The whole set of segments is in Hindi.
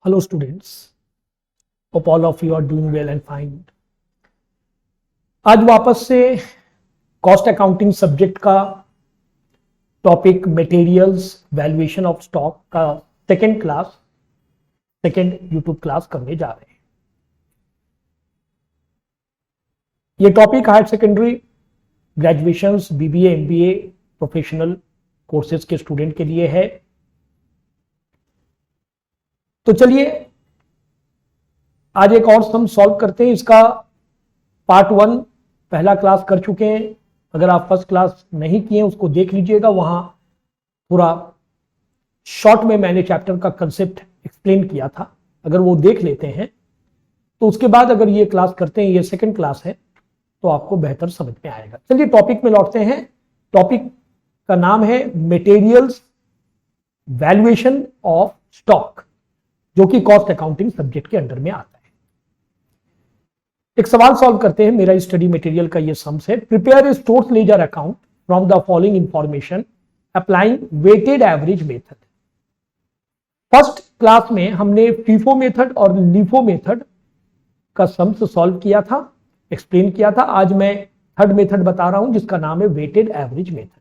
Hello students, hope all of you are doing well and fine. आज वापस से कॉस्ट अकाउंटिंग सब्जेक्ट का topic materials valuation of stock का सेकेंड यूट्यूब क्लास करने जा रहे हैं। ये topic higher secondary graduations, BBA, MBA, professional courses के स्टूडेंट के लिए है। तो चलिए आज एक और सम सॉल्व करते हैं। इसका पार्ट 1 पहला क्लास कर चुके हैं। अगर आप फर्स्ट क्लास नहीं किए उसको देख लीजिएगा, वहां पूरा शॉर्ट में मैंने चैप्टर का कंसेप्ट एक्सप्लेन किया था। अगर वो देख लेते हैं तो उसके बाद अगर ये क्लास करते हैं, ये सेकंड क्लास है, तो आपको बेहतर समझ में आएगा। चलिए टॉपिक में लौटते हैं। टॉपिक का नाम है मटेरियल्स वैल्यूएशन ऑफ स्टॉक, जो कि कॉस्ट अकाउंटिंग सब्जेक्ट के अंडर में आता है। एक सवाल सॉल्व करते हैं। मेरा स्टडी मटेरियल का ये सम्स है। Prepare a stores ledger account from the following information applying weighted average method. First class में हमने फीफो मेथड और लीफो मेथड का सम्स सॉल्व किया था, एक्सप्लेन किया था। आज मैं थर्ड मेथड बता रहा हूं जिसका नाम है वेटेड एवरेज मेथड।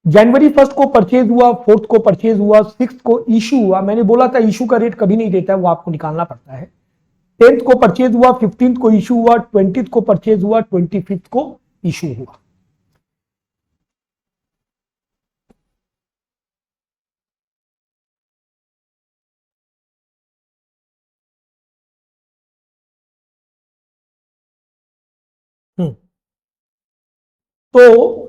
जनवरी 1 को परचेज हुआ, 4 को परचेज हुआ, 6 को इशू हुआ। मैंने बोला था इशू का रेट कभी नहीं देता है, वो आपको निकालना पड़ता है। 10th को परचेज हुआ, 15th को इशू हुआ, 20th को परचेज हुआ, 25th को इशू हुआ। तो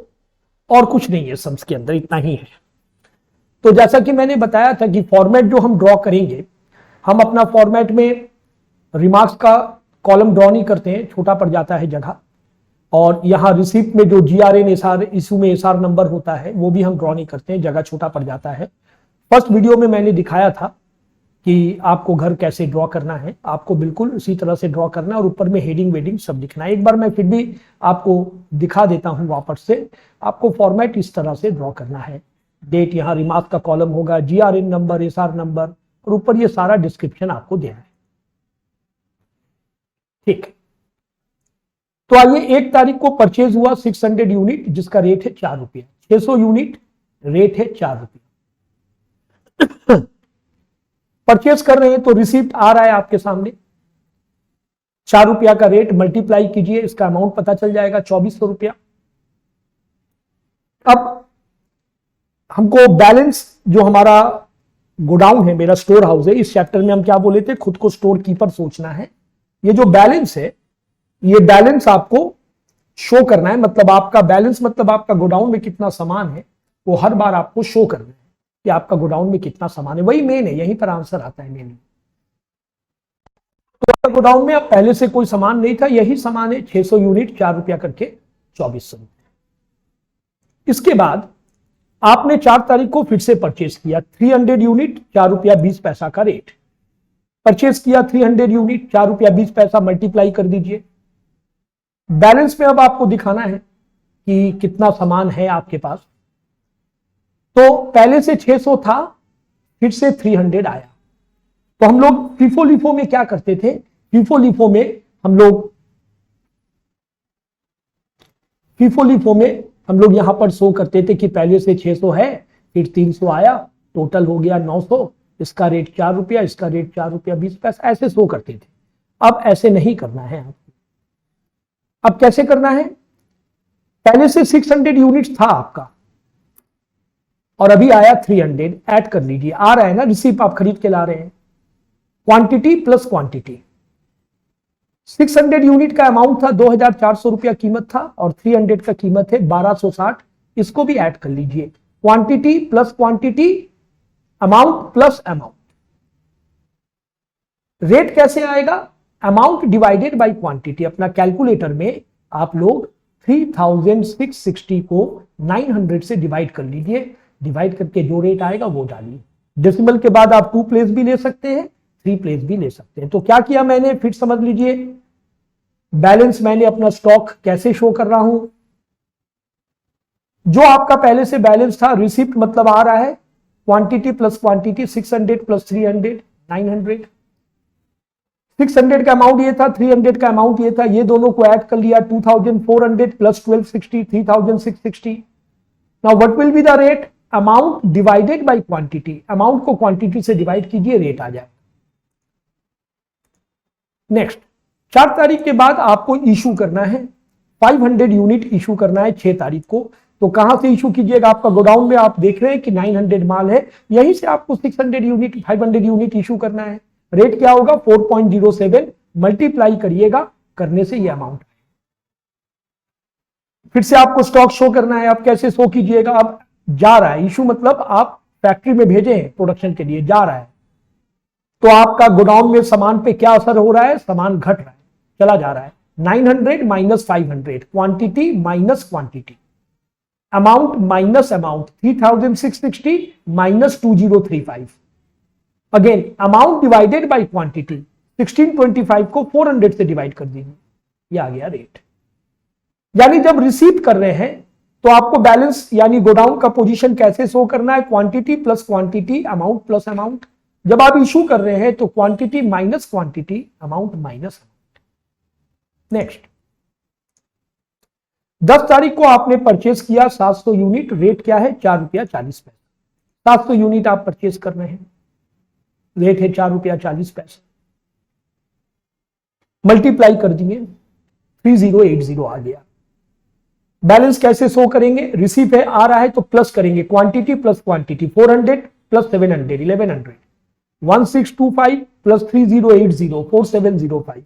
और कुछ नहीं है सम्स के अंदर, इतना ही है। तो जैसा कि मैंने बताया था कि फॉर्मेट जो हम ड्रॉ करेंगे, हम अपना फॉर्मेट में रिमार्क्स का कॉलम ड्रॉ नहीं करते हैं, छोटा पड़ जाता है जगह। और यहां रिसिप्ट में जो जीआरएन एसआर, इशू में एसआर नंबर होता है, वो भी हम ड्रॉ नहीं करते हैं, जगह छोटा पड़ जाता है। फर्स्ट वीडियो में मैंने दिखाया था कि आपको घर कैसे ड्रॉ करना है। आपको बिल्कुल उसी तरह से ड्रॉ करना है और ऊपर में हेडिंग वेडिंग सब लिखना है। एक बार मैं फिर भी आपको दिखा देता हूं वापस से। आपको फॉर्मेट इस तरह से ड्रॉ करना है। डेट, यहाँ रिमार्क्स का कॉलम होगा, जीआरएन नंबर, एसआर नंबर, और ऊपर ये सारा डिस्क्रिप्शन आपको देना है। ठीक, तो आइए 1 तारीख को परचेज हुआ 600 यूनिट, जिसका रेट है 4 रुपया। 600 यूनिट रेट है 4 रुपया। परचेज कर रहे हैं तो रिसीप्ट आ रहा है आपके सामने। 4 रुपया का रेट मल्टीप्लाई कीजिए, इसका अमाउंट पता चल जाएगा 2400 रुपया। अब हमको बैलेंस, जो हमारा गोडाउन है, मेरा स्टोर हाउस है, इस चैप्टर में हम क्या बोले थे, खुद को स्टोर कीपर सोचना है। ये जो बैलेंस है, ये बैलेंस आपको शो करना है। मतलब आपका बैलेंस मतलब आपका गोडाउन में कितना सामान है, वो हर बार आपको शो करना है कि आपका गोडाउन में कितना सामान है। वही मेन है, यहीं पर आंसर आता है मेन। तो आपका गोडाउन में अब पहले से कोई सामान नहीं था, यही सामान है। 600 यूनिट 4 रुपया करके 2400 रुपया। इसके बाद आपने 4 तारीख को फिर से परचेज किया 300 यूनिट, 4 रुपया 20 पैसा का रेट परचेज किया। 300 यूनिट 4 रुपया 20 पैसा, मल्टीप्लाई कर दीजिए। बैलेंस में अब आपको दिखाना है कि कितना सामान है आपके पास। तो पहले से 600 था, फिर से 300 आया। तो हम लोग फीफो लिफो में क्या करते थे, फीफो लिफो में हम लोग यहां पर शो करते थे कि पहले से 600 है, फिर 300 आया, टोटल हो गया 900, इसका रेट 4 रुपया, इसका रेट 4 रुपया 20 पैसा, ऐसे शो करते थे। अब ऐसे नहीं करना है आपको। अब कैसे करना है, पहले से 600 यूनिट था आपका और अभी आया 300, ऐड कर लीजिए। आ रहा है ना, रिसीप आप खरीद के ला रहे हैं। क्वांटिटी प्लस क्वांटिटी, 600 यूनिट का अमाउंट था 2400 रुपया कीमत था, और 300 का कीमत है 1260। इसको भी ऐड कर लीजिए। Quantity plus quantity, amount plus amount. Rate कैसे आएगा, अमाउंट डिवाइडेड बाय क्वांटिटी। अपना कैलकुलेटर में आप लोग 3660 को 900 से डिवाइड कर लीजिए। डिवाइड करके जो रेट आएगा वो डालिए। डेसिमल के बाद आप 2 प्लेस भी ले सकते हैं, 3 प्लेस भी ले सकते हैं। तो क्या किया मैंने, फिर समझ लीजिए। बैलेंस मैंने अपना स्टॉक कैसे शो कर रहा हूं। जो आपका पहले से बैलेंस था, रिसिप्ट मतलब आ रहा है क्वांटिटी प्लस क्वांटिटी 600 प्लस 300 900। 600 का अमाउंट ये था, 300 का अमाउंट ये था, ये दोनों को ऐड कर लिया 2400 plus 1260 3660। Now what will be the rate? Amount divided by quantity. Amount को क्वांटिटी से डिवाइड कीजिए, रेट आ जाए। नेक्स्ट 4 तारीख के बाद आपको इशू करना है 500 यूनिट इशू करना है 6 तारीख को। तो कहां से इशू कीजिएगा? आपका गोडाउन में आप देख रहे हैं कि 900 माल है, यहीं से आपको 600 यूनिट 500 यूनिट इशू करना है। रेट क्या होगा? 4.07 मल्टीप्लाई करिएगा, करने से ये अमाउंट। फिर से आपको स्टॉक शो करना है। आप कैसे शो कीजिएगा? अब जा रहा है इशू, मतलब आप फैक्ट्री में भेजे हैं प्रोडक्शन के लिए, जा रहा है, तो आपका गोडाउन में सामान पे क्या असर हो रहा है? सामान घट रहा है, चला जा रहा है। 900 minus 500, quantity minus quantity, amount minus amount, 3660 minus 2035। Again amount divided by quantity, 1625 को 400 से डिवाइड कर दीजिए, ये आ गया रेट। यानी जब रिसीव कर रहे हैं तो आपको बैलेंस यानी गोडाउन का पोजीशन कैसे शो करना है? Quantity plus quantity, amount plus amount. जब आप इशू कर रहे हैं तो quantity minus quantity, amount minus amount. Next 10 तारीख को आपने परचेस किया 700 यूनिट, रेट क्या है? 4 रुपया 40 पैसे। 700 यूनिट आप परचेस कर रहे हैं, रेट है 4 रुपया 40 पैसे। मल्टीप्लाई कर दिए, 3080 आ गया। बैलेंस कैसे शो करेंगे? रिसीव है, आ रहा है तो प्लस करेंगे, quantity plus quantity, 400 plus 700 1100, 1625 plus 3080 4705।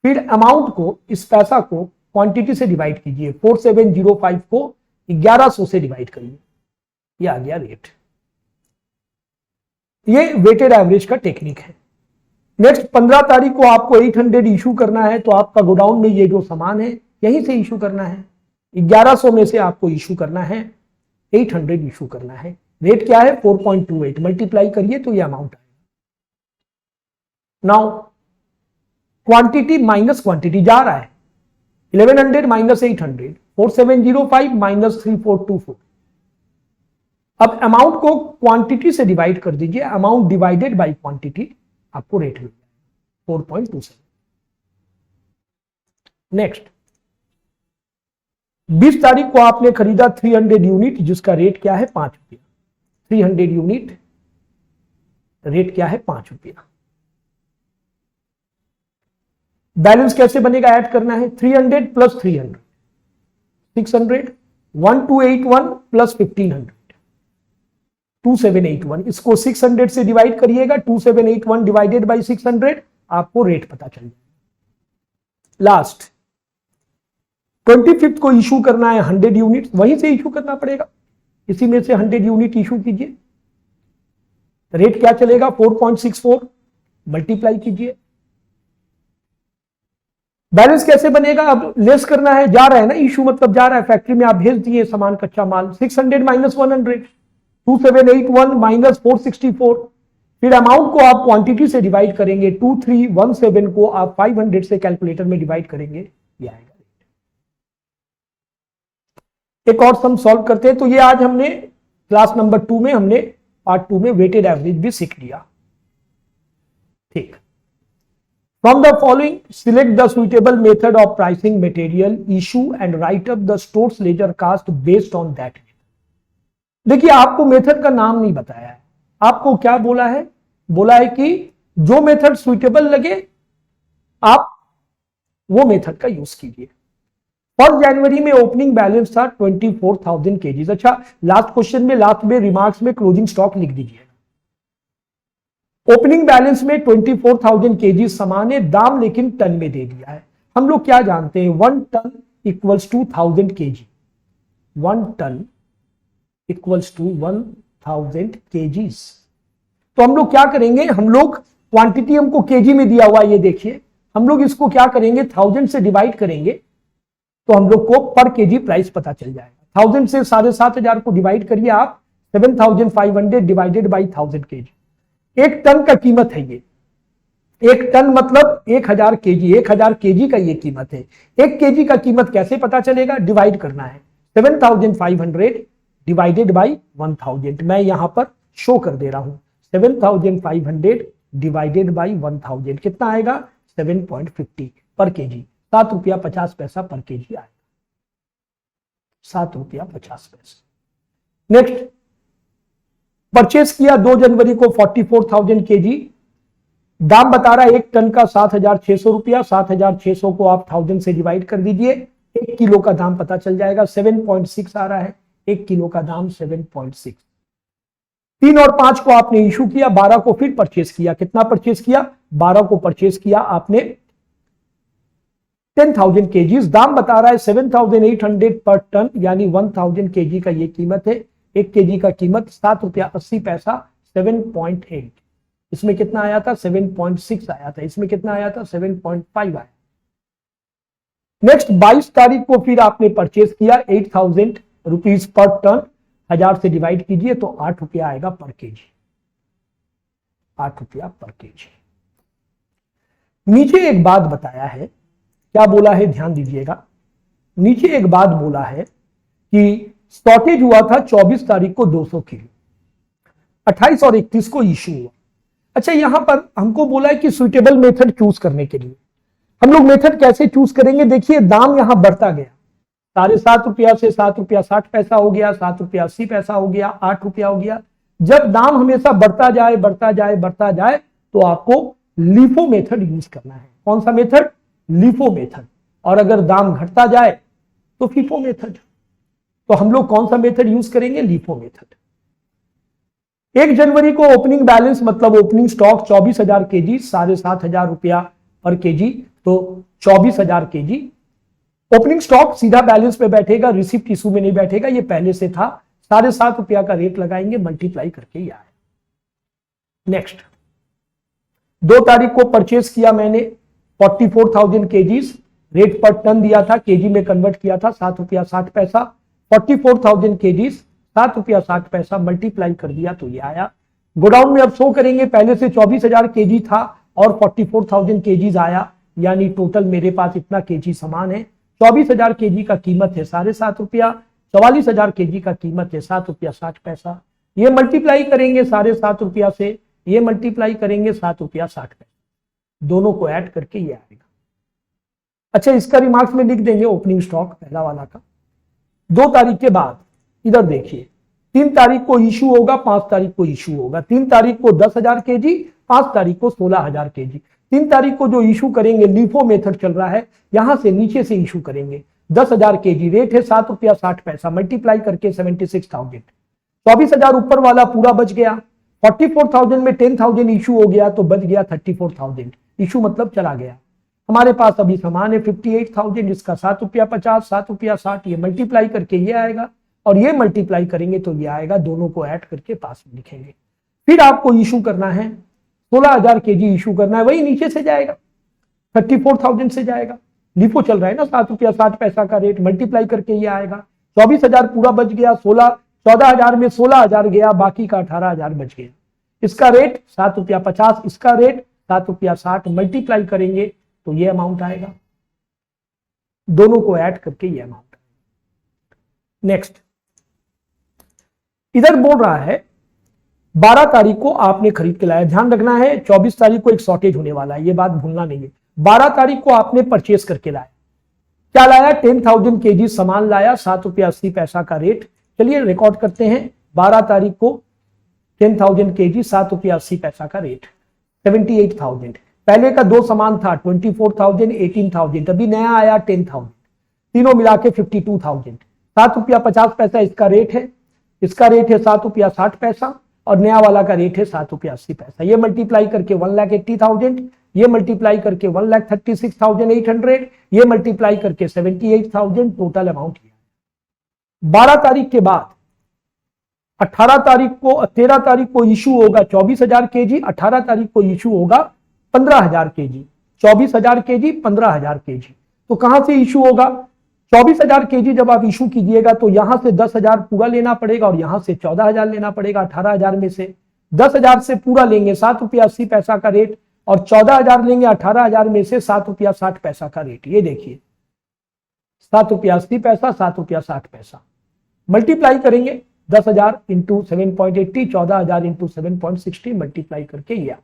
फिर अमाउंट को, इस पैसा को क्वांटिटी से डिवाइड कीजिए, 4705 को 1100 से डिवाइड करिए, ये आ गया रेट। ये वेटेड एवरेज का टेक्निक है। नेक्स्ट 15 तारीख को आपको 800 इशू करना है, तो आपका गोडाउन में ये जो सामान है यहीं से इशू करना है, 1100 में से आपको इशू करना है 800 इशू करना है। रेट क्या है? 4.28, मल्टीप्लाई करिए तो ये अमाउंट आएगा। नाउ क्वांटिटी माइनस क्वांटिटी जा रहा है, 1100 माइनस 800, 4705 माइनस 3424। अब अमाउंट को क्वांटिटी से डिवाइड कर दीजिए, अमाउंट डिवाइडेड बाय क्वांटिटी, आपको रेट मिल जाएगा 4.27। नेक्स्ट 20 तारीख को आपने खरीदा 300 यूनिट, जिसका रेट क्या है? 5 रुपया। 300 यूनिट, रेट क्या है? 5 रुपया। बैलेंस कैसे बनेगा? ऐड करना है 300 प्लस 300 600, 1281 प्लस 1500 2781। इसको 600 से डिवाइड करिएगा, 2781 डिवाइडेड बाय 600, आपको रेट पता चल जाएगा। लास्ट 25 को इशू करना है 100 यूनिट, वहीं से इशू करना पड़ेगा, इसी में से 100 यूनिट इशू कीजिए। रेट क्या चलेगा? 4.64, मल्टीप्लाई कीजिए। बैलेंस कैसे बनेगा? अब लेस करना है, जा रहा है ना इशू, मतलब जा रहा है फैक्ट्री में, आप भेज दिए सामान कच्चा माल। 600 माइनस 100, 2781 माइनस 464। फिर अमाउंट को आप क्वांटिटी से डिवाइड करेंगे, 2317 को आप 500 से कैलकुलेटर में डिवाइड करेंगे, ये आएगा। एक और सम सॉल्व करते हैं। तो ये आज हमने क्लास नंबर 2 में, हमने पार्ट 2 में वेटेड एवरेज भी सीख लिया। ठीक। From the following, select the suitable method of pricing material, issue and write up the store's ledger cost based on that. देखिए आपको मेथड का नाम नहीं बताया है, आपको क्या बोला है? बोला है कि जो मेथड सुइटेबल लगे आप वो मेथड का यूज कीजिए। 1 जनवरी में ओपनिंग बैलेंस था 24,000 केजीज। अच्छा, लास्ट क्वेश्चन में, लास्ट में रिमार्क्स में क्लोजिंग स्टॉक लिख दीजिए। ओपनिंग बैलेंस में 24,000 केजी सामान है, दाम लेकिन टन में दे दिया है। हम लोग क्या जानते हैं? 1 ton equals to 1000 kg, 1 ton equals to 1000 kgs. तो हम लोग क्या करेंगे? हम लोग क्वांटिटी हमको केजी में दिया हुआ है, ये देखिए, हम लोग इसको क्या करेंगे? 1000 से डिवाइड करेंगे तो हम लोग को पर केजी प्राइस पता चल जाएगा। 1000 से 7500 को डिवाइड करिए आप, 7500 डिवाइडेड बाई 1000 केजी। 1 टन का कीमत है ये, 1 टन मतलब 1000 केजी, 1000 केजी का ये कीमत है। 1 केजी का कीमत कैसे पता चलेगा? डिवाइड करना है, 7500 डिवाइडेड बाई 1000। मैं यहां पर शो कर दे रहा हूं। 7,500 डिवाइडेड बाई 1,000 कितना आएगा? 7.50 पर केजी, 7 रुपया 50 पैसा पर केजी आएगा, 7 रुपया 50 पैसा। नेक्स्ट, परचेस किया 2 जनवरी को 44,000 केजी, दाम बता रहा है 1 टन का 7,600 रुपया, 7,600 को आप 1000 से डिवाइड कर दीजिए, 1 किलो का दाम पता चल जाएगा, 7.6 आ रहा है, 1 किलो का दाम 7.6। 3 और 5 को आपने इशू किया, 12 को फिर परचेस किया, कितना परचेस किया? 12 को परचेस किया आपने 10,000 केजीज, दाम बता रहा है 7,800 पर टन, यानी 1,000 केजी का ये कीमत है, 1 केजी का कीमत 7 रुपया 80 पैसा, 7.8। इसमें कितना आया था? 7.6 आया था, इसमें कितना आया था? 7.5 आया। नेक्स्ट, 22 तारीख को फिर आपने परचेस किया 8,000 रुपीज पर टन, 1000 से डिवाइड कीजिए तो 8 रुपया आएगा पर केजी, 8 रुपया पर केजी। नीचे एक बात बताया है, क्या बोला है ध्यान दीजिएगा, नीचे एक बात बोला है कि शॉर्टेज हुआ था 24 तारीख को 200 किलो, 28 और 31 को इशू हुआ। अच्छा, यहां पर हमको बोला है कि सुइटेबल मेथड चूज करने के लिए हम लोग मेथड कैसे चूज करेंगे? देखिए, दाम यहां बढ़ता गया, 7.5 रुपया से 7 रुपया 60 पैसा हो गया, 7 रुपया 80 पैसा हो गया, 8 रुपया हो गया। जब दाम हमेशा बढ़ता जाए बढ़ता जाए बढ़ता जाए तो आपको लीफो मेथड यूज करना है। कौन सा मेथड? LIFO method. और अगर दाम घटता जाए तो फीफो मेथड। तो हम लोग कौन सा मेथड यूज करेंगे? LIFO method. 1 जनवरी को ओपनिंग बैलेंस मतलब ओपनिंग स्टॉक 24,000 केजी, 7,500 रुपया पर केजी, तो 24,000 केजी ओपनिंग स्टॉक सीधा बैलेंस में बैठेगा, रिसिप्ट इशू में नहीं बैठेगा, ये पहले से था। 7.5 रुपया का रेट लगाएंगे, मल्टीप्लाई करके ही आए। नेक्स्ट, 2 तारीख को परचेस किया मैंने 44,000 केजीज, रेट पर टन दिया था, केजी में कन्वर्ट किया था 7 रुपया 60 पैसा, 44,000 केजीज 7 रुपया 60 पैसा, मल्टीप्लाई कर दिया तो ये आया। गोडाउन में अब शो करेंगे, पहले से 24,000 केजी था और 44,000 केजीज आया, यानी टोटल मेरे पास इतना केजी सामान है। 24,000 केजी का कीमत है 7.5 रुपया, 44,000 केजी का कीमत है 7 रुपया 60 पैसा। ये मल्टीप्लाई करेंगे 7.5 रुपया से, ये मल्टीप्लाई करेंगे 7 रुपया 60 पैसा, दोनों को ऐड करके ये आएगा। अच्छा, इसका रिमार्क्स में लिख देंगे ओपनिंग स्टॉक पहला वाला का। 2 तारीख के बाद इधर देखिए, 3 तारीख को इशू होगा, 5 तारीख को इशू होगा। 3 तारीख को 10,000 केजी, 5 तारीख को 16,000 केजी। 3 तारीख को जो इशू करेंगे, लीफो मेथड चल रहा है, यहां से नीचे से इशू करेंगे। 10,000 केजी, रेट है 7 रुपया 60 पैसा, मल्टीप्लाई करके 76,000। 24,000 ऊपर वाला पूरा बच गया। 44,000 में 10,000 इशू हो गया तो बच गया 34,000। इशू मतलब चला गया। हमारे पास अभी सामान है 58,000, जिसका 7 रुपया 50, 7 रुपया 60, ये मल्टीप्लाई करके ये आएगा और ये मल्टीप्लाई करेंगे तो ये आएगा। दोनों को ऐड करके पास में लिखेंगे। फिर आपको इशू करना है 16,000 केजी इशू करना है, वही नीचे से जाएगा, 34,000 से जाएगा। लिफो चल रहा है ना, 7 रुपया 60 पैसा का रेट, मल्टीप्लाई करके ये आएगा। 24,000 पूरा बच गया, 14,000 में 16,000 गया, बाकी का 18,000 बच गया। इसका रेट 7 रुपया 50, इसका रेट 7 रुपया 60, मल्टीप्लाई करेंगे तो ये अमाउंट आएगा। दोनों को ऐड करके ये अमाउंट। नेक्स्ट, इधर बोल रहा है 12 तारीख को आपने खरीद के लाया। ध्यान रखना है 24 तारीख को एक शॉर्टेज होने वाला है, ये बात भूलना नहीं है। 12 तारीख को आपने परचेस करके लाया। क्या लाया? 10,000 केजी सामान लाया, 7 रुपया 80 पैसा का रेट। चलिए रिकॉर्ड करते हैं। 12 तारीख को 10,000 केजी, 7 रुपया 80 पैसा का रेट, 78,000। पहले का 2 सामान था 24,000, 18,000, अभी नया आया 10,000, तीनों मिला के 52,000। 7 रुपया 50 पैसा इसका रेट है, इसका रेट है 7 रुपया 60 पैसा और नया वाला का रेट है 7 रुपया 80 पैसा। ये मल्टीप्लाई करके 1,80,000, ये मल्टीप्लाई करके 1,36,800, ये मल्टीप्लाई करके 78,000, टोटल अमाउंट। 12 तारीख के बाद 18 तारीख को 13 तारीख को इशू होगा 24,000 केजी, 18 तारीख को इशू होगा 15,000 केजी। 24,000 केजी, 15,000 केजी, तो कहां से इशू होगा? 24,000 केजी जब आप इशू कीजिएगा तो यहां से 10,000 पूरा लेना पड़ेगा और यहां से 14,000 लेना पड़ेगा। 18,000 में से 10,000 से पूरा लेंगे 7 रुपया 80 पैसा का रेट और 14,000 लेंगे 18,000 में से 7 रुपया 60 पैसा का रेट। ये देखिए 7 रुपया 80 पैसा, 7 रुपया 60 पैसा, मल्टीप्लाई करेंगे 10,000 इंटू 7.80, 14,000 इंटू 7.60 मल्टीप्लाई करके ये आया।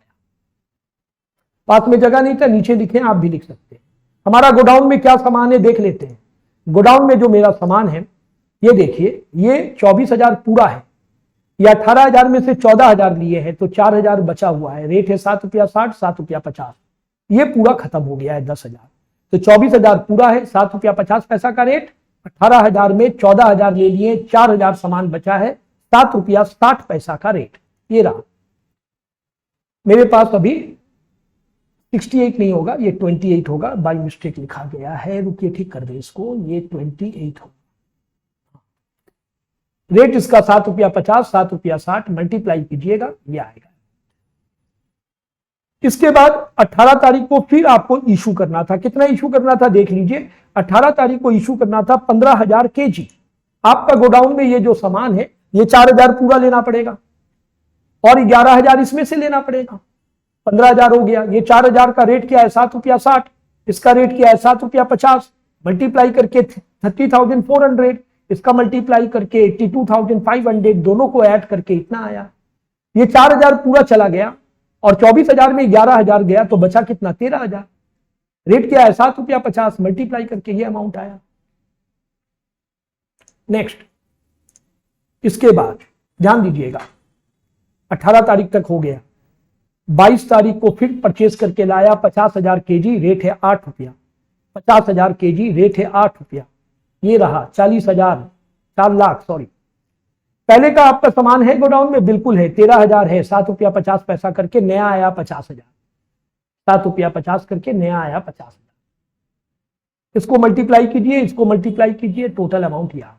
पास में जगह नहीं था, नीचे लिखे, आप भी लिख सकते हैं। हमारा गोडाउन में क्या सामान है देख लेते हैं। गोडाउन में जो मेरा सामान है ये देखिए, ये 24,000 पूरा है, ये 18,000 में से 14,000 लिए हैं तो 4,000 बचा हुआ है। रेट है 7 रुपया 60, 7 रुपया 50, ये पूरा खत्म हो गया है 10,000। तो 24,000 पूरा है, 7 रुपया 50 पैसा का रेट, 18,000 में 14,000 ले लिए, 4,000 सामान बचा है, 7 रुपया 60 पैसा का रेट। ये रहा मेरे पास। अभी 68 नहीं होगा, ये 28 होगा, बाई मिस्टेक लिखा गया है, रुकिए ठीक कर दे इसको, ये 28 होगा। रेट इसका 7 रुपया 50, 7 रुपया 60, मल्टीप्लाई कीजिएगा, ये आएगा। इसके बाद 18 तारीख को फिर आपको इशू करना था। कितना इशू करना था देख लीजिए, 18 तारीख को इशू करना था 15,000 केजी। आपका गोडाउन में ये जो सामान है ये 4,000 पूरा लेना पड़ेगा और 11,000 इसमें से लेना पड़ेगा, 15,000 हो गया। ये 4,000 का रेट क्या है 7 रुपया 60, इसका रेट क्या है 7 रुपया 50, मल्टीप्लाई करके 30,400, इसका मल्टीप्लाई करके 82,500, दोनों को ऐड करके इतना आया। ये 4,000 पूरा चला गया और 24,000 में 11,000 गया तो बचा कितना 13,000। रेट क्या है 7 रुपया 50, मल्टीप्लाई करके ये अमाउंट आया। नेक्स्ट, इसके बाद ध्यान दीजिएगा 18 तारीख तक हो गया। 22 तारीख को फिर परचेज करके लाया 50,000 केजी, रेट है 8 रुपया। 50,000 केजी, रेट है 8 रुपया। ये रहा 40,000, 4 लाख सॉरी। पहले का आपका सामान है गोडाउन में, बिल्कुल है, 13,000 है, 7 रुपया 50 पैसा करके नया आया 50,000, 7 रुपया 50 करके नया आया 50,000। इसको मल्टीप्लाई कीजिए, इसको मल्टीप्लाई कीजिए, टोटल अमाउंट यहां।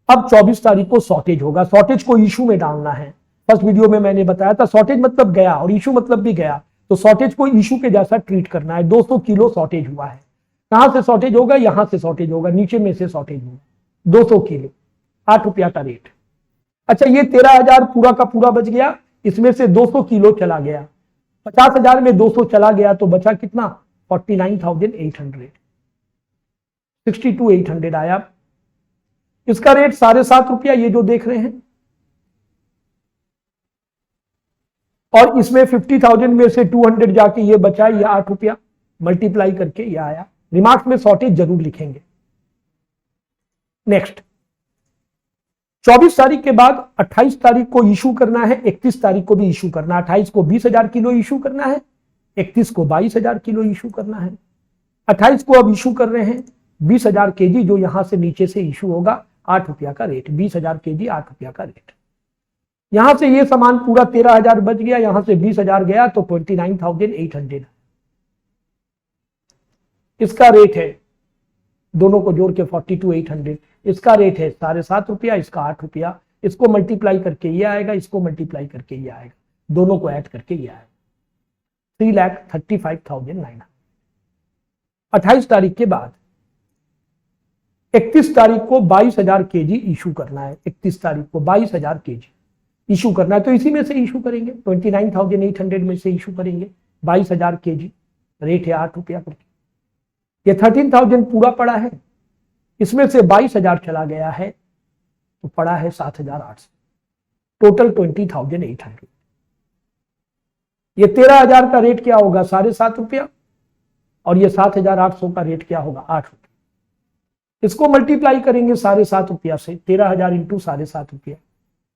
अब 24 तारीख को शॉर्टेज होगा। शॉर्टेज को इशू में डालना है। फर्स्ट वीडियो में मैंने बताया था शॉर्टेज मतलब गया और इशू मतलब भी गया, तो शॉर्टेज को इशू के जैसा ट्रीट करना है। 200 किलो शॉर्टेज हुआ है। कहां से शॉर्टेज होगा, यहां से शॉर्टेज होगा, नीचे में से शॉर्टेज होगा। 200 किलो, 8 रुपया का रेट। अच्छा, ये 13,000 पूरा का पूरा बच गया, इसमें से 200 किलो चला गया। 50,000 में 200 चला गया तो बचा कितना 49,800, 62,800 आया। इसका रेट 7.5 रुपया, ये जो देख रहे हैं, और इसमें 50,000 में से 200 जाके ये बचा, ये 8 रुपया, मल्टीप्लाई करके ये आया। रिमार्क्स में शॉर्टेज जरूर लिखेंगे। नेक्स्ट, 24 तारीख के बाद 28 तारीख को इशू करना है, 31 तारीख को भी इशू करना है। 28 को 20,000 किलो इशू करना है, 31 को 22,000 किलो इशू करना है। 28 को अब इशू कर रहे हैं 20,000 केजी, जो यहां से नीचे से इशू होगा, 8 रुपया का रेट। 20,000 केजी, 8 रुपया का रेट। यहां से ये सामान पूरा 13,000 बच गया, यहां से 20,000 गया तो 29,800। इसका रेट है, दोनों को जोड़ के 42,800। इसका रेट है 7.5 रुपया, इसका 8 रुपया। इसको मल्टीप्लाई करके ये आएगा, इसको मल्टीप्लाई करके ये आएगा, दोनों को ऐड करके ये आएगा 3,35,900। 28 तारीख के बाद 31 तारीख को 22,000 केजी इशू करना है। 31 तारीख को 22,000 केजी इशू करना है, तो इसी में से इशू करेंगे, 29,800 में से इशू करेंगे 22,000 केजी। रेट है 8 रुपया करके। ये 13,000 पूरा पड़ा है, इसमें से 22,000 चला गया है तो पड़ा है 7,800, टोटल 20,800। ये 13,000 का रेट क्या होगा 7.5 रुपया, और ये 7,800 का रेट क्या होगा 8 रुपया। इसको मल्टीप्लाई करेंगे 7.5 रुपया से, 13,000 इंटू 7.5 रुपया,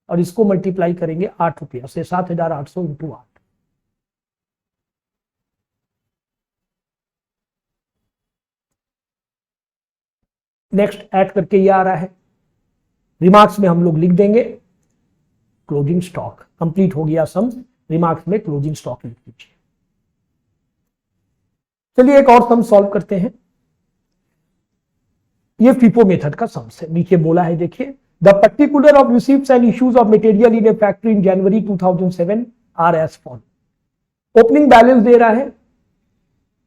और इसको मल्टीप्लाई करेंगे 8 रुपया से, 7,800 इंटू 8। नेक्स्ट ऐड करके ये आ रहा है। रिमार्क्स में हम लोग लिख देंगे क्लोजिंग स्टॉक। कंप्लीट हो गया सम, रिमार्क्स में क्लोजिंग स्टॉक लिख दीजिए। चलिए एक और सम सॉल्व करते हैं। ये फीफो मेथड का सम है। नीचे बोला है देखिए, the particular of receives and issues of material in a factory in January 2007 are as follow. Opening balance दे रहा है,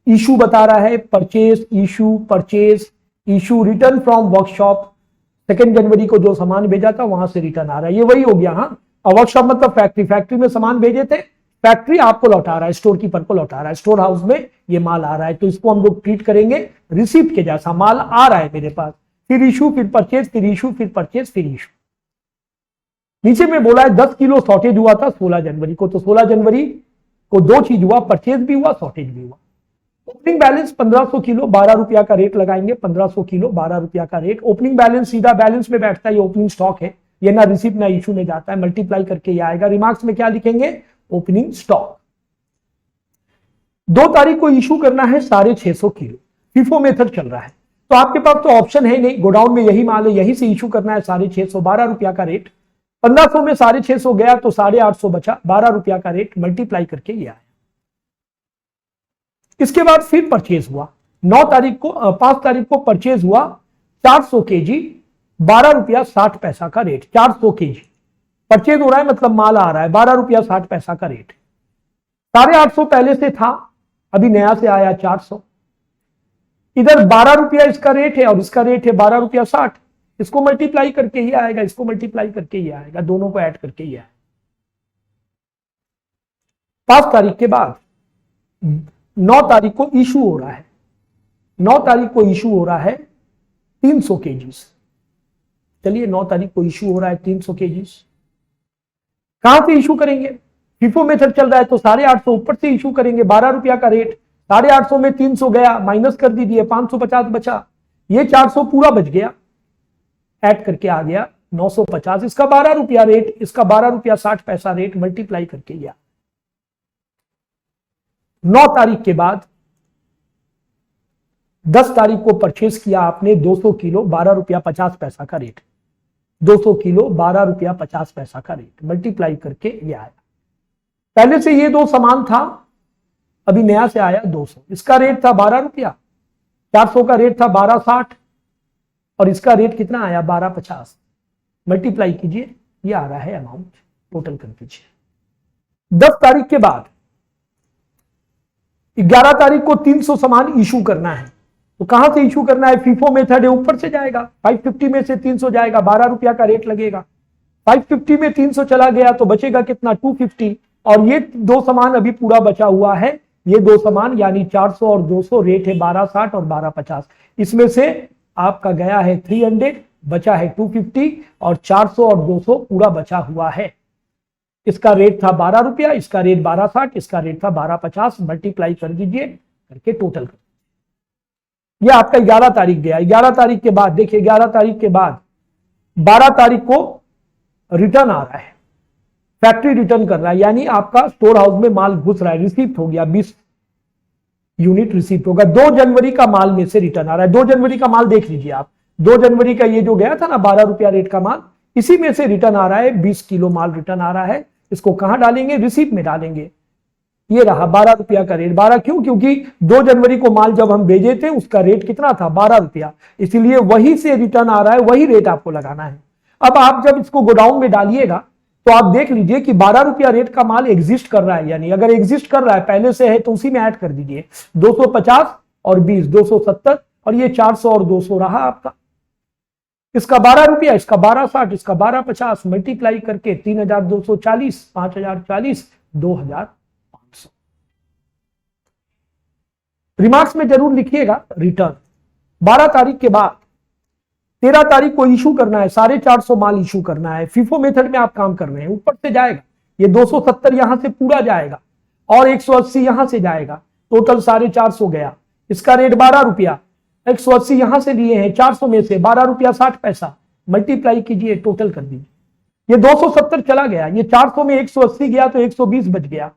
इशू बता रहा है, purchase, issue, purchase, issue, return from workshop. 2 जनवरी को जो सामान भेजा था वहां से रिटर्न आ रहा है, ये वही हो गया। हाँ, वर्कशॉप मतलब फैक्ट्री, फैक्ट्री में सामान भेजे थे, फैक्ट्री आपको लौटा रहा है, स्टोर कीपर को लौटा रहा है, स्टोर हाउस में ये माल आ रहा है, तो इसको हम लोग ट्रीट करेंगे रिसीप्ट के जैसा। माल आ रहा है मेरे पास, फिर इशू, फिर परचेज, फिर इशू, फिर परचेज, फिर इशू। नीचे में बोला है 10 किलो शॉर्टेज हुआ था 16 जनवरी को, तो 16 जनवरी को दो चीज हुआ, परचेज भी हुआ, शॉर्टेज भी हुआ। ओपनिंग बैलेंस 1500 किलो 12 रुपया का रेट लगाएंगे, 1500 किलो 12 रुपया का रेट। ओपनिंग बैलेंस सीधा बैलेंस में बैठता है, ये ओपनिंग स्टॉक है, ये ना रिसिप्ट ना इशू में जाता है, मल्टीप्लाई करके ये आएगा। रिमार्क्स में क्या लिखेंगे? Opening stock. 2 तारीख को इशू करना है 650 किलो, फीफो मेथड चल रहा है, तो आपके पास तो ऑप्शन है नहीं, गोडाउन में यही माल है, यहीं से इशू करना है 650, 12 रुपया का रेट। 1500 में 650 गया तो 850 बचा, 12 रुपया का रेट, मल्टीप्लाई करके ये आया। इसके बाद फिर परचेज हुआ 9 तारीख को, 5 तारीख को परचेज हुआ 400 केजी 12 रुपया 60 पैसा का रेट। 400 केजी परचेज हो रहा है, मतलब माल आ रहा है, 12 रुपया 60 पैसा का रेट। 850 पहले से था, अभी नया से आया 400। इधर 12 रुपया इसका रेट है और इसका रेट है 12 रुपया 60, इसको मल्टीप्लाई करके ही आएगा, इसको मल्टीप्लाई करके ही आएगा, दोनों को ऐड करके ही आएगा। 5 तारीख के बाद 9 तारीख को इशू हो रहा है, 9 तारीख को इशू हो रहा है 300 केजीस। चलिए 9 तारीख को इशू हो रहा है 300 केजीस। कहां से इशू करेंगे? फीफो मेथड चल रहा है तो 850 ऊपर से इशू करेंगे, 12 रुपया का रेट। 850 में 300 गया, माइनस कर दीजिए, 550 बचा, ये 400 पूरा बच गया, ऐड करके आ गया 950। इसका 12 रुपया रेट, इसका 12 रुपया 60 पैसा रेट, मल्टीप्लाई करके गया। 9 तारीख के बाद 10 तारीख को परचेज किया आपने 200 किलो 12 रुपया 50 पैसा का रेट, 200 किलो 12 रुपया 50 पैसा का रेट, मल्टीप्लाई करके ये आया। पहले से ये दो समान था, अभी नया से आया 200। इसका रेट था 12 रुपया, 400 का रेट था 12.60 और इसका रेट कितना आया 12.50। मल्टीप्लाई कीजिए, ये आ रहा है अमाउंट, टोटल कर दीजिए। 10 तारीख के बाद 11 तारीख को 300 सामान इशू करना है, तो कहां से इशू करना है? फीफो मेथड है, ऊपर से जाएगा, 550 में से 300 जाएगा, 12 रुपया का रेट लगेगा। 550 में 300 चला गया तो बचेगा कितना? 250, और ये दो सामान अभी पूरा बचा हुआ है, ये दो सामान यानी 400 और 200, रेट है 12.60 और 12.50। इसमें से आपका गया है 300, बचा है 250 और 400 और 200 पूरा बचा हुआ है। इसका रेट था 12 रुपया, इसका रेट 12.60, इसका रेट था 12.50। मल्टीप्लाई कर दीजिए, करके टोटल कर, यह आपका 11 तारीख गया। 11 तारीख के बाद देखिए, 11 तारीख के बाद 12 तारीख को रिटर्न आ रहा है, फैक्ट्री रिटर्न कर रहा है, यानी आपका स्टोर हाउस में माल घुस रहा है, रिसीप्ट हो गया, 20 यूनिट रिसीप्ट होगा। 2 जनवरी का माल में से रिटर्न आ रहा है। 2 जनवरी का माल देख लीजिए आप, 2 जनवरी का ये जो गया था ना 12 रुपया रेट का माल, इसी में से रिटर्न आ रहा है, 20 किलो माल रिटर्न आ रहा है। इसको कहां डालेंगे? रिसीप्ट में डालेंगे। ये रहा 12 रुपया का रेट। 12 क्यों? क्योंकि 2 जनवरी को माल जब हम भेजे थे उसका रेट कितना था? 12 रुपया, इसीलिए वही से रिटर्न आ रहा है, वही रेट आपको लगाना है। अब आप जब इसको गोडाउन में डालिएगा तो आप देख लीजिए कि 12 रुपया रेट का माल एग्जिस्ट कर रहा है, यानी अगर एग्जिस्ट कर रहा है पहले से है तो उसी में ऐड कर दीजिए। 250 और 20 270, और ये 400 और 200 रहा आपका। इसका 12 रुपया, इसका 12.60, इसका 12.50, मल्टीप्लाई करके 3240, 5040, 2500। रिमार्क्स में जरूर लिखिएगा रिटर्न। 12 तारीख के बाद 13 तारीख को इशू करना है, 450 माल इशू करना है। फीफो मेथड में आप काम कर रहे हैं, ऊपर से जाएगा, ये 270 यहां से पूरा जाएगा और 180 यहां से जाएगा, टोटल 450 गया। इसका रेट 12 रुपया, 180 यहां से लिए हैं, 400 में से 12 रुपया 60 पैसा, मल्टीप्लाई कीजिए, टोटल कर दीजिए। ये 270 चला गया, ये 400 में 180 गया तो 120 बच गया,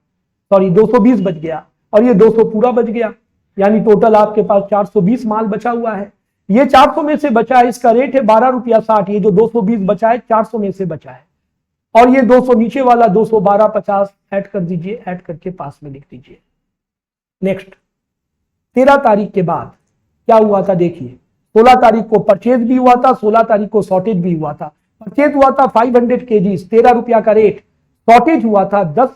सॉरी 220 बच गया, और ये 200 पूरा बच गया, यानी टोटल आपके पास 420 माल बचा हुआ है। ये 400 में से बचा है, इसका रेट है 12 रुपया 60, ये जो 220 बचा है 400 में से बचा है, और ये 200 नीचे वाला 212.50 ऐड कर दीजिए, ऐड करके पास में लिख दीजिए। नेक्स्ट 13 तारीख के बाद क्या हुआ था देखिए, 16 तारीख को परचेज भी हुआ था, 16 तारीख को शॉर्टेज भी हुआ था। परचेज हुआ था 500 केजीज, 13 रुपया का रेट। शॉर्टेज हुआ था 10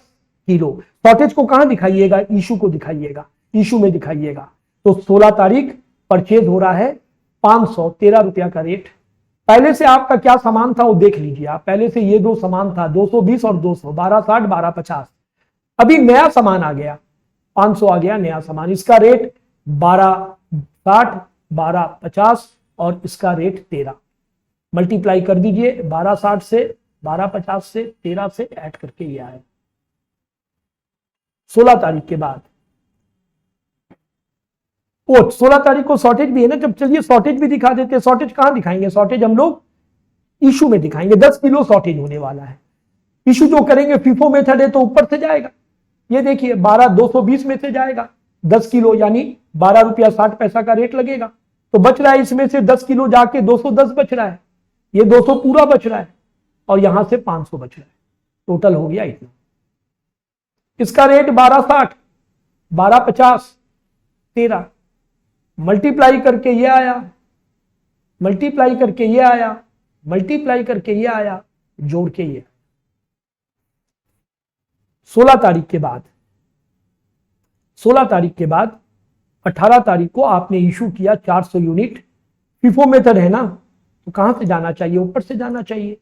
किलो। शॉर्टेज को कहां दिखाइएगा? इशू को दिखाइएगा, इशू में दिखाइएगा। तो 16 तारीख परचेज हो रहा है 500, 13 रुपया का रेट। पहले से आपका क्या सामान था वो देख लीजिए आप, पहले से ये दो सामान था 220 और 200, 1260 1250। अभी नया सामान आ गया, 500 आ गया नया सामान, इसका रेट 1260 1250 और इसका रेट 13। मल्टीप्लाई कर दीजिए, 1260 से 1250 से 13 से ऐड करके ये आया। 16 तारीख के बाद 16 तारीख को शॉर्टेज भी है ना, जब चलिए शॉर्टेज भी दिखा देते हैं। शॉर्टेज कहां दिखाएंगे? शॉर्टेज हम लोग इशू में दिखाएंगे। 10 किलो शॉर्टेज होने वाला है। इशू जो करेंगे फीफो मेथड है तो ऊपर से जाएगा। ये देखिए 12,220 में से जाएगा 10 किलो, यानी 12 रुपया 60 पैसा का रेट लगेगा। तो बच रहा है इसमें से 10 किलो जाके 210 बच रहा है, ये 200 पूरा बच रहा है और यहां से 500 बच रहा है। टोटल हो गया इतना। इसका रेट 1260, 1250, 13 मल्टीप्लाई करके ये आया, मल्टीप्लाई करके ये आया, मल्टीप्लाई करके ये आया, जोड़ के ये 16 तारीख के बाद 16 तारीख के बाद 18 तारीख को आपने इशू किया 400 यूनिट। फीफो मेथड है ना, तो कहां से जाना चाहिए? ऊपर से जाना चाहिए।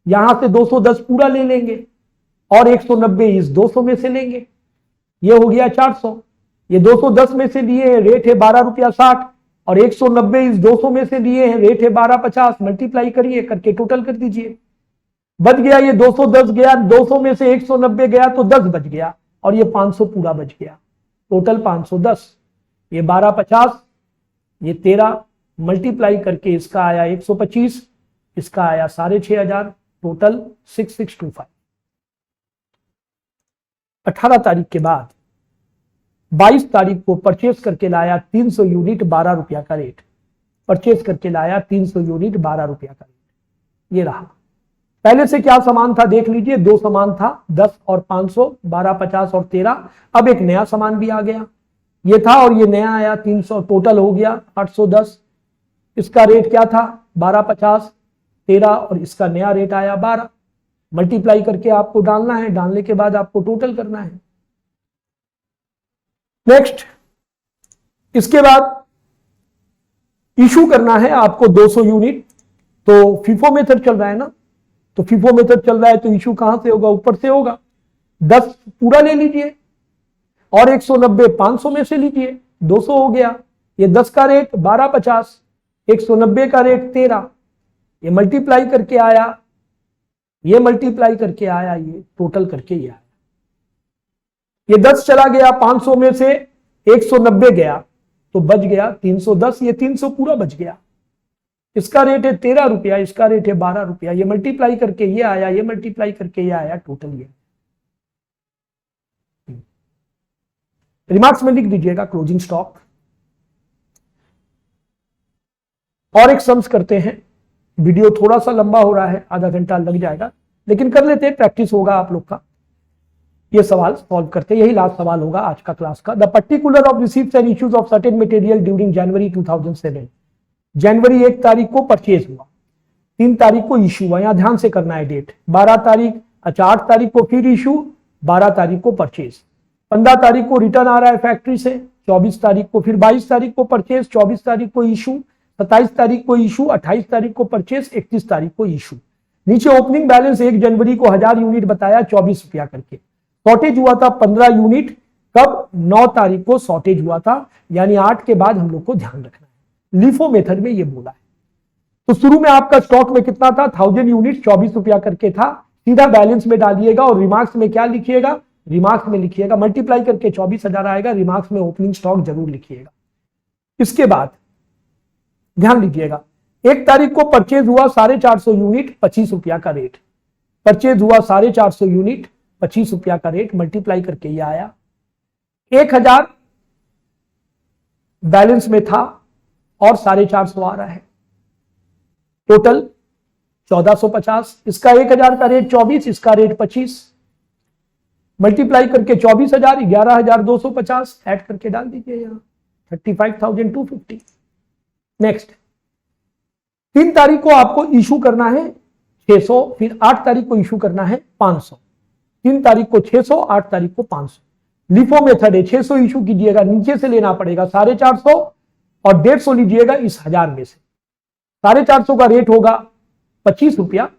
यहां से 210 पूरा ले लेंगे और 190 इस 200 में से लेंगे, ये हो गया 400। ये 210 में से लिए हैं, रेट है 12 रुपया 60 और 190 इस 200 में से लिए हैं, रेट है 1250। मल्टीप्लाई करिए, करके टोटल कर दीजिए। बच गया ये 210 गया, 200 में से 190 गया तो 10 बच गया और ये 500 पूरा बच गया। टोटल 510, ये 1250, ये 13 मल्टीप्लाई करके इसका आया 125, इसका आया 6500, टोटल 6625। 18 तारीख के बाद 22 तारीख को परचेज करके लाया 300 यूनिट 12 रुपया का रेट। परचेज करके लाया 300 यूनिट 12 रुपया का रेट। ये रहा। पहले से क्या सामान था देख लीजिए, 2 सामान था 10 और 500, 1250 और 13। अब एक नया सामान भी आ गया, ये था और ये नया आया 300, टोटल हो गया 810। इसका रेट क्या था? 1250, 13 और इसका नया रेट आया 12। मल्टीप्लाई करके आपको डालना है, डालने के बाद आपको टोटल करना है। नेक्स्ट, इसके बाद इशू करना है आपको 200 यूनिट। तो फीफो मेथड चल रहा है ना, तो फीफो मेथड चल रहा है तो इशू कहां से होगा? ऊपर से होगा। 10 पूरा ले लीजिए और 190 500 में से लीजिए, 200 हो गया। ये 10 का रेट 1250, 190 का रेट 13, ये मल्टीप्लाई करके आया, ये मल्टीप्लाई करके आया, ये टोटल करके ये आया। ये 10 चला गया, 500 में से 190 गया तो बच गया 310, ये 300 पूरा बच गया। इसका रेट है 13 रुपया, इसका रेट है 12 रुपया। ये मल्टीप्लाई करके ये आया, ये मल्टीप्लाई करके ये आया, टोटल ये। रिमार्क्स में लिख दीजिएगा क्लोजिंग स्टॉक। और एक सम्स करते हैं। वीडियो थोड़ा सा लंबा हो रहा है, आधा घंटा लग जाएगा, लेकिन कर लेते हैं, प्रैक्टिस होगा आप लोग का। ये सवाल सॉल्व करते, यही लास्ट सवाल होगा आज का क्लास का। The particular of receives and issues of certain material during January 2007। जनवरी 1 तारीख को परचेज हुआ, 3 तारीख को इशू हुआ, यहां ध्यान से करना है डेट। 12 तारीख, अच्छा 8 तारीख को फिर इशू, 12 तारीख को परचेज, 15 तारीख को रिटर्न आ रहा है फैक्ट्री से, 24 तारीख को, फिर 22 तारीख को परचेज, 24 तारीख को इशू, 27 तारीख को इशू, 28 तारीख को परचेज, 31 तारीख को इशू। नीचे ओपनिंग बैलेंस 1 जनवरी को 1000 यूनिट बताया, 24 रुपया करके। शॉर्टेज हुआ था 15 यूनिट, कब? 9 तारीख को शॉर्टेज हुआ था, यानी 8 के बाद हम लोग को ध्यान रखना है। लिफो मेथड में ये बोला है। तो शुरू में आपका स्टॉक में कितना था? 1000 यूनिट 24 रुपया करके था। सीधा बैलेंस में डालिएगा और रिमार्क्स में क्या लिखिएगा? रिमार्क्स में लिखिएगा मल्टीप्लाई करके 24,000 आएगा, रिमार्क्स में ओपनिंग स्टॉक जरूर लिखिएगा। इसके बाद ध्यान दीजिएगा, 1 तारीख को परचेज हुआ 450 यूनिट 25 रुपया का रेट। परचेज हुआ 450 यूनिट 25 रुपया का रेट, मल्टीप्लाई करके ये आया। 1000 बैलेंस में था और 450 आ रहा है, टोटल 1450। इसका 1000 का रेट 24, इसका रेट 25, मल्टीप्लाई करके 24,000, 11,250 ऐड करके डाल दीजिए यहां, 35,250। नेक्स्ट, 3 तारीख को आपको इशू करना है 600, फिर 8 तारीख को इशू करना है 500। 3 तारीख को 600, 8 तारीख को 500। लिफो मेथड है, 600 इशू कीजिएगा, नीचे से लेना पड़ेगा 450 और 150 लीजिएगा इस 1000 में से। 450 का रेट होगा 25 रुपया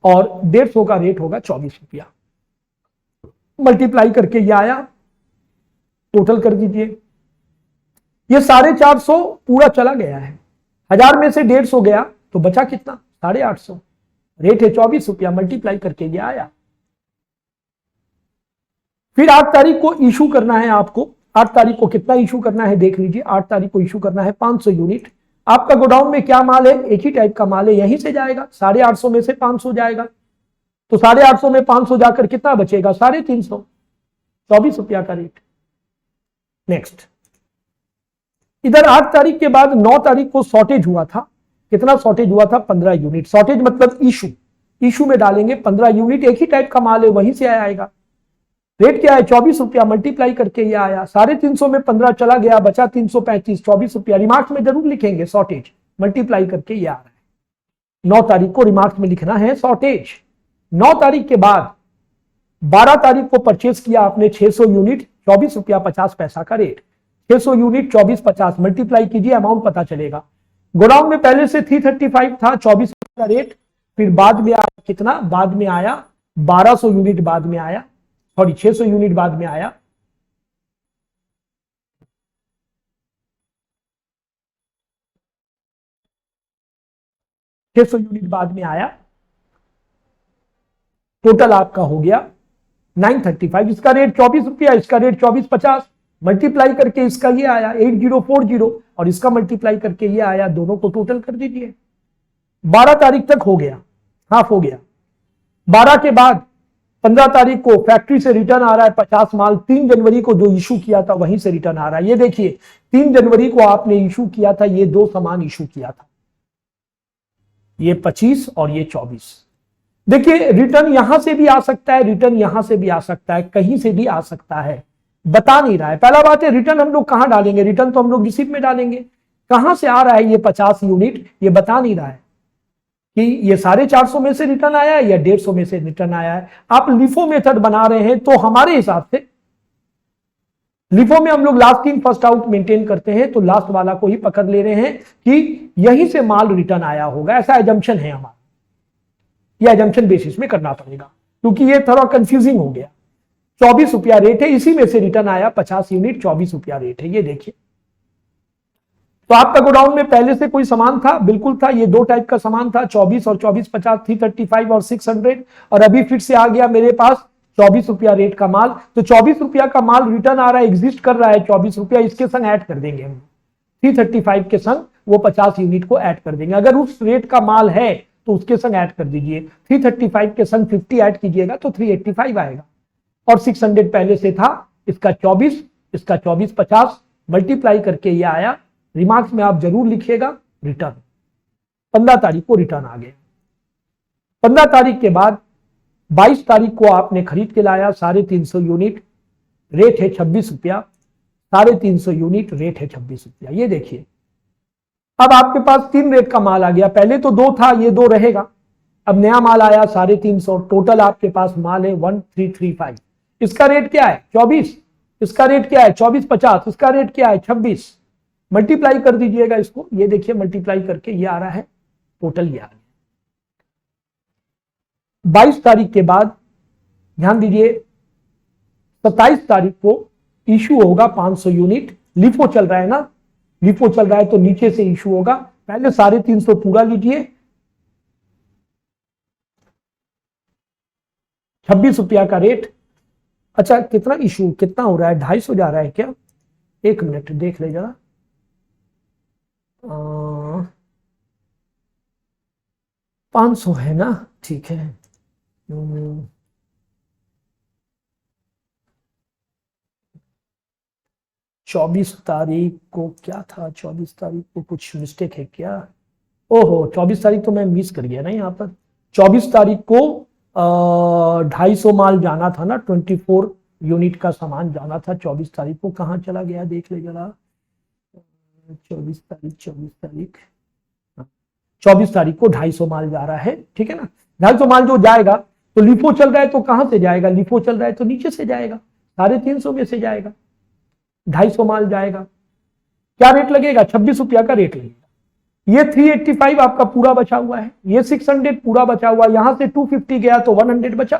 और 150 का रेट होगा 24 रुपया। मल्टीप्लाई करके ये आया, टोटल कर दीजिए। ये 450 पूरा चला गया है, 1000 में से 150 गया तो बचा कितना? 850। रेट है 24 रुपया, मल्टीप्लाई करके ये आया। फिर 8 तारीख को इशू करना है आपको। 8 तारीख को कितना इशू करना है देख लीजिए। 8 तारीख को इशू करना है 500 यूनिट। आपका गोडाउन में क्या माल है, एक ही टाइप का माल है, यहीं से जाएगा। 850 में से 500 जाएगा, तो 850 में 500 जाकर कितना बचेगा, 350, 24 रुपया का रेट। नेक्स्ट, इधर 8 तारीख के बाद 9 तारीख को शॉर्टेज हुआ था। कितना शॉर्टेज हुआ था, 15 यूनिट। शॉर्टेज मतलब इशू में डालेंगे 15 यूनिट, एक ही टाइप का माल है, वहीं से आएगा। रेट क्या है, 24 रुपया, मल्टीप्लाई करके ये आया। 350 में 15 चला गया, बचा 335, 24 रुपया। रिमार्क्स में जरूर लिखेंगे शॉर्टेज, मल्टीप्लाई करके ये आ रहा है। 9 तारीख को रिमार्क्स में लिखना है शॉर्टेज। 9 तारीख के बाद 12 तारीख को परचेस किया आपने 600 यूनिट, 24 रुपया 50 पैसा का रेट। 600 यूनिट 24/50 मल्टीप्लाई कीजिए, अमाउंट पता चलेगा। गोडाउन में पहले से 335 था, 24 रुपया का रेट। फिर बाद में आया कितना, बाद में आया 1200 यूनिट, बाद में आया, सॉरी 600 यूनिट बाद में आया। यूनिट बाद में आया। टोटल आपका हो गया 935। इसका रेट 24 रुपया, इसका रेट 24/50, मल्टीप्लाई करके इसका ये आया 8040, और इसका मल्टीप्लाई करके ये आया। दोनों को टोटल कर दीजिए। 12 तारीख तक हो गया, हाफ हो गया। 12 के बाद 15 तारीख को फैक्ट्री से रिटर्न आ रहा है 50 माल। 3 जनवरी को जो इशू किया था वहीं से रिटर्न आ रहा है। ये देखिए 3 जनवरी को आपने इशू किया था, ये 2 सामान इशू किया था, ये 25 और ये 24। देखिए रिटर्न यहां से भी आ सकता है, रिटर्न यहां से भी आ सकता है, कहीं से भी आ सकता है, बता नहीं रहा है। पहला बात है, रिटर्न हम लोग कहां डालेंगे, रिटर्न तो हम लोग रिसीप्ट में डालेंगे। कहां से आ रहा है ये 50 यूनिट, ये बता नहीं रहा है कि ये 450 में से रिटर्न आया है या 150 में से रिटर्न आया है। आप लिफो मेथड बना रहे हैं तो हमारे हिसाब से लिफो में हम लोग last in first out maintain करते हैं, तो लास्ट वाला को ही पकड़ ले रहे हैं कि यहीं से माल रिटर्न आया होगा, ऐसा एजम्पशन है हमारा। यह एजम्पशन बेसिस में करना पड़ेगा, क्योंकि ये थोड़ा कंफ्यूजिंग हो गया। 24 रुपया रेट है, इसी में से रिटर्न आया 50 यूनिट, 24 रुपया रेट है, ये देखिए। तो आपका गोडाउन में पहले से कोई सामान था, बिल्कुल था। ये 2 टाइप का सामान था, 24 और 24/50, 335 और 600, और अभी फिर से आ गया मेरे पास 24 रुपया रेट का माल। तो 24 रुपया का माल रिटर्न आ रहा है, एग्जिस्ट कर रहा है 24 रुपया, इसके संग ऐड कर देंगे हम 335 के संग, वो 50 यूनिट को ऐड कर देंगे। अगर उस रेट का माल है तो उसके संग ऐड कर दीजिए। 335 के संग 50 ऐड कीजिएगा तो 385 आएगा, और 600 पहले से था, इसका 24, इसका 24/50 मल्टीप्लाई करके ये आया। रिमार्क्स में आप जरूर लिखिएगा रिटर्न। 15 तारीख को रिटर्न आ गया। 15 तारीख के बाद 22 तारीख को आपने खरीद के लाया 350 यूनिट, रेट है 26 रुपया। 350 यूनिट, रेट है 26 रुपया। ये देखिए अब आपके पास 3 रेट का माल आ गया। पहले तो 2 था, ये 2 रहेगा। अब नया माल आया 350। टोटल आपके पास माल है 1335। इसका रेट क्या है 24, इसका रेट क्या है 24/50, इसका रेट क्या है 26। मल्टीप्लाई कर दीजिएगा इसको, ये देखिए मल्टीप्लाई करके ये आ रहा है, टोटल ये आ गया। 22 तारीख के बाद ध्यान दीजिए 27 तारीख को इशू होगा 500 यूनिट। लिफो चल रहा है ना, लिफो चल रहा है तो नीचे से इशू होगा। पहले 350 पूरा लीजिए, 26 रुपया का रेट। अच्छा कितना इशू, कितना हो रहा है, 250 जा रहा है क्या, 1 मिनट देख ले जरा। 500 है ना, ठीक है। 24 तारीख को क्या था, 24 तारीख को कुछ मिस्टेक है क्या, ओहो 24 तारीख तो मैं मिस कर गया ना यहाँ पर। 24 तारीख को 250 माल जाना था ना, 24 यूनिट का सामान जाना था 24 तारीख को, कहाँ चला गया देख ले जरा। 24 तारीख को 250 माल जा रहा है, ठीक है ना। 250 माल जो जाएगा तो लिफो चल रहा है तो कहां से जाएगा, लिफो चल रहा है तो नीचे से जाएगा, 350 में से जाएगा, 250 माल जाएगा। क्या रेट लगेगा, 26 रुपया का रेट लगेगा। ये 385 आपका पूरा बचा हुआ है, ये 600 पूरा बचा हुआ है, यहां से 250 गया तो 100 बचा।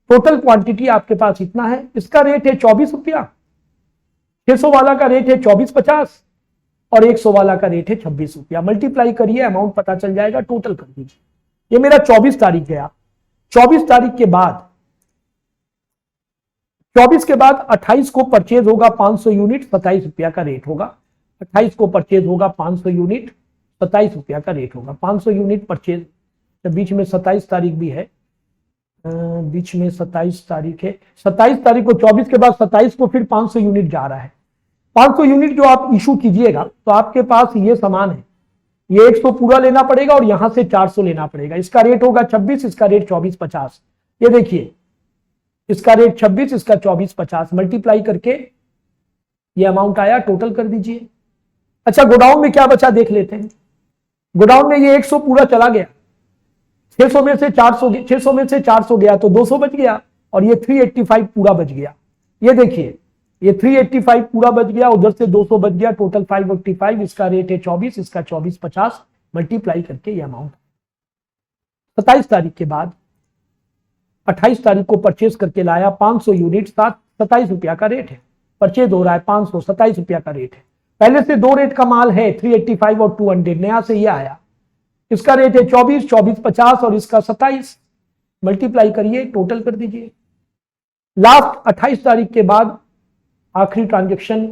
टोटल क्वांटिटी आपके पास इतना है। इसका रेट है 24 रुपया, 600 वाला का रेट है 24/50 और 100 वाला का रेट है 26 रुपया। मल्टीप्लाई करिए, अमाउंट पता चल जाएगा, टोटल कर दीजिए। ये मेरा 24 तारीख गया। 24 तारीख के बाद 28 को परचेज होगा 500 यूनिट, 27 रुपया का रेट होगा। 28 को परचेज होगा 500 यूनिट, 27 रुपया का रेट होगा। 500 यूनिट परचेज, बीच में 27 तारीख भी है, बीच में 27 तारीख है। 27 तारीख को 24 के बाद 27 को फिर 500 यूनिट जा रहा है। 500 यूनिट जो आप इशू कीजिएगा तो आपके पास ये सामान है, ये 100 पूरा लेना पड़ेगा और यहां से 400 लेना पड़ेगा। इसका रेट होगा 26, इसका रेट 24.50। ये देखिए, इसका रेट 26, इसका 24.50, मल्टीप्लाई करके ये अमाउंट आया। टोटल कर दीजिए। अच्छा, गोडाउन में क्या बचा देख लेते हैं। गोडाउन में ये 100 पूरा चला गया, 600 में से 400 गया तो 200 बच गया, और ये 385 पूरा बच गया। ये देखिए, ये 385 पूरा बच गया, उधर से 200 बच गया, टोटल 585। इसका रेट है 24, इसका 24.50, मल्टीप्लाई करके ये अमाउंट। 27 तारीख के बाद 28 तारीख को परचेज करके लाया 500 यूनिट, 27 रुपया का रेट है। परचेज हो रहा है 500, 27 रुपया का रेट है। पहले से 2 रेट का माल है, 385 और 200, नया से ये आया। इसका रेट है 24, 24.50 और इसका 27, मल्टीप्लाई करिए, टोटल कर दीजिए। लास्ट 28 तारीख के बाद आखिरी ट्रांजेक्शन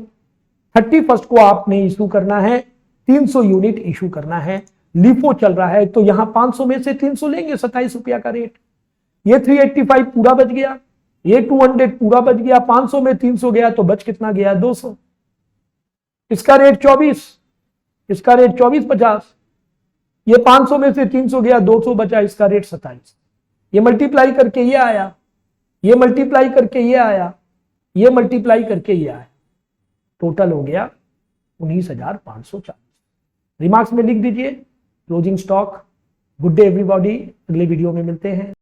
31 को आपने इशू करना है, 300 यूनिट इशू करना है। लिफो चल रहा है तो यहां 500 में से 300 लेंगे, 27 रुपया का रेट। ये 385 पूरा बच गया, ये 200 पूरा बच गया, 500 में 300 गया तो बच कितना गया, 200। इसका रेट 24, इसका रेट 24.50, ये 500 में से 300 गया, 200 बचा, इसका रेट 27। ये मल्टीप्लाई करके ये आया, ये मल्टीप्लाई करके ये आया, ये मल्टीप्लाई करके ये आया। टोटल हो गया 19,540। रिमार्क्स में लिख दीजिए closing stock. Good day everybody, अगले वीडियो में मिलते हैं।